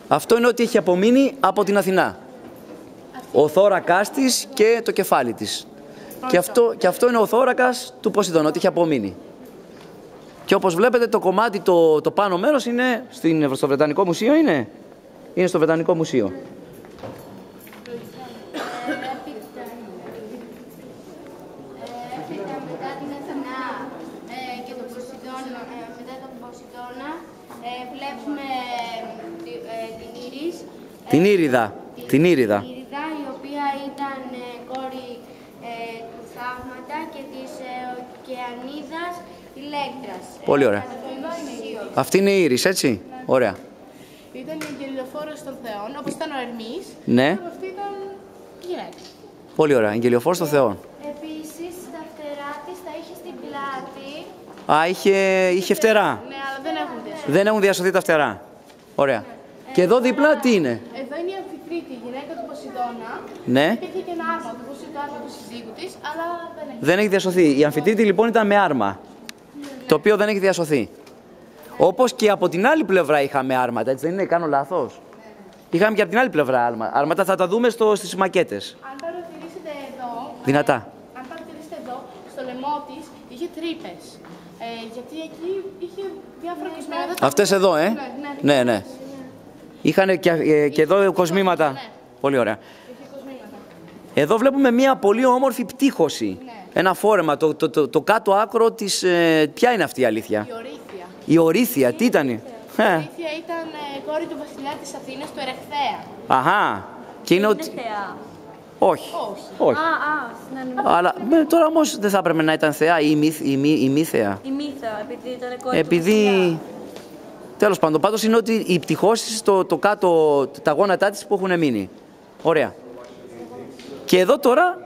Αυτό είναι ό,τι έχει απομείνει από την Αθηνά. Ο θώρακάς της και το κεφάλι της. Και αυτό είναι ο θώρακας του Ποσειδώνα, ό,τι έχει απομείνει. Και όπως βλέπετε το κομμάτι, το πάνω μέρος είναι στο Βρετανικό Μουσείο, είναι στο Βρετανικό Μουσείο. Μετά την Αθηνά και τον Ποσειδώνα, μετά τον Ποσειδώνα βλέπουμε την Ήρις. Την Ήριδα. Η οποία ήταν κόρη του Θαύματα και της Ωκεανίδας Ηλέκτρας. Πολύ ωραία. Αυτή είναι η Ήρις, έτσι. Ωραία. Ήταν η αγγελιοφόρος των θεών, όπως ήταν ο Ερμής. Ναι. Αυτή ήταν η γυναίκα. Πολύ ωραία. Αγγελιοφόρος των θεών. Επίσης, τα φτερά της τα είχε στην πλάτη. Α, είχε φτερά. Ναι, αλλά δεν έχουν διασωθεί. Δεν έχουν διασωθεί τα φτερά. Ωραία. Και εδώ δίπλα τι είναι? Εδώ είναι η Αμφιτρίτη, η γυναίκα του Ποσειδώνα. Ναι. Υπήρχε και ένα άρμα του Ποσειδώνα του συζύγου της, αλλά δεν έχει. Δεν έχει διασωθεί. Η Αμφιτρίτη λοιπόν ήταν με άρμα. Το οποίο δεν έχει διασωθεί. Όπως και από την άλλη πλευρά είχαμε άρματα, έτσι δεν είναι, κάνω λάθος? Είχαμε και από την άλλη πλευρά άρματα, θα τα δούμε στις μακέτες. Αν παρατηρήσετε εδώ. Δυνατά. Αν παρατηρήσετε εδώ, στο λαιμό της είχε τρύπες. Γιατί εκεί είχε διάφορα κοσμήματα. Αυτές εδώ, Ναι. Είχαν και εδώ κοσμήματα. Ναι. Πολύ ωραία. Είχε κοσμήματα. Εδώ βλέπουμε μια πολύ όμορφη πτύχωση. Ναι. Ένα φόρεμα, το κάτω άκρο της... Ποια είναι αυτή η αλήθεια? Η Ορήθεια. Η Ορήθεια, τι ήταν? Η Ορήθεια ήταν κόρη του βασιλιά της Αθήνας, του Ερεχθέα. Αχά. Και είναι ότι... Θεά. Όχι. Αλλά τώρα όμως δεν θα έπρεπε να ήταν θεά ή η μη θεά. Η Μύθα, επειδή ήταν κόρη του Επειδή... βασιλιά. Τέλος πάντων, πάντως είναι ότι οι πτυχώσεις το κάτω, τα γόνατά της που έχουν μείνει. Ωραία. Και εδώ τώρα...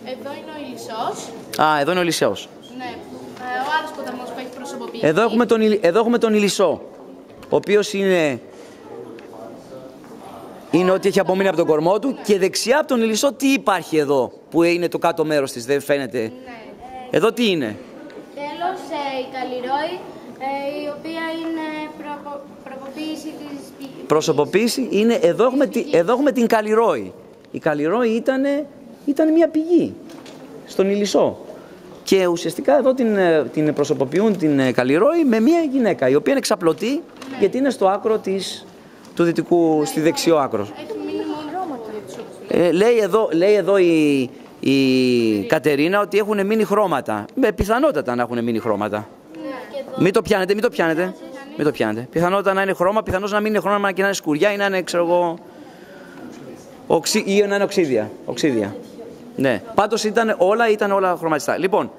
Εδώ είναι ο Ηλισσός. Εδώ είναι ο Ηλισσέος. Ναι. Ο άλλος ποταμός που έχει προσωποποιηθεί. Εδώ έχουμε τον Ηλισσό, ο οποίος είναι ό,τι έχει απομείνει από τον κορμό του, και δεξιά από τον Ηλισσό τι υπάρχει εδώ, που είναι το κάτω μέρος της, δεν φαίνεται? Ναι. Εδώ τι είναι? Τέλος, η Καλλιρόη, η οποία είναι προποποίηση της... Προσωποποίηση είναι, εδώ έχουμε την Καλλιρόη. Η Καλλιρόη ήταν μια πηγή στον Ηλισσό. Και ουσιαστικά εδώ την προσωποποιούν την Καλλιρόη με μια γυναίκα, η οποία είναι εξαπλωτή, γιατί είναι στο άκρο του δυτικού, στη δεξιό άκρο. Έχει μείνει μόνο χρώματα. Λέει εδώ η Κατερίνα ότι έχουν μείνει χρώματα. Πιθανότατα να έχουν μείνει χρώματα. Μην το πιάνετε. Πιθανότατα να είναι χρώμα, πιθανώς να μην είναι χρώμα και να είναι σκουριά ή να είναι, ξέρω εγώ, ή να είναι οξύδια. Ναι. Πάντως όλα ήταν όλα χρωματιστά. Λοιπόν,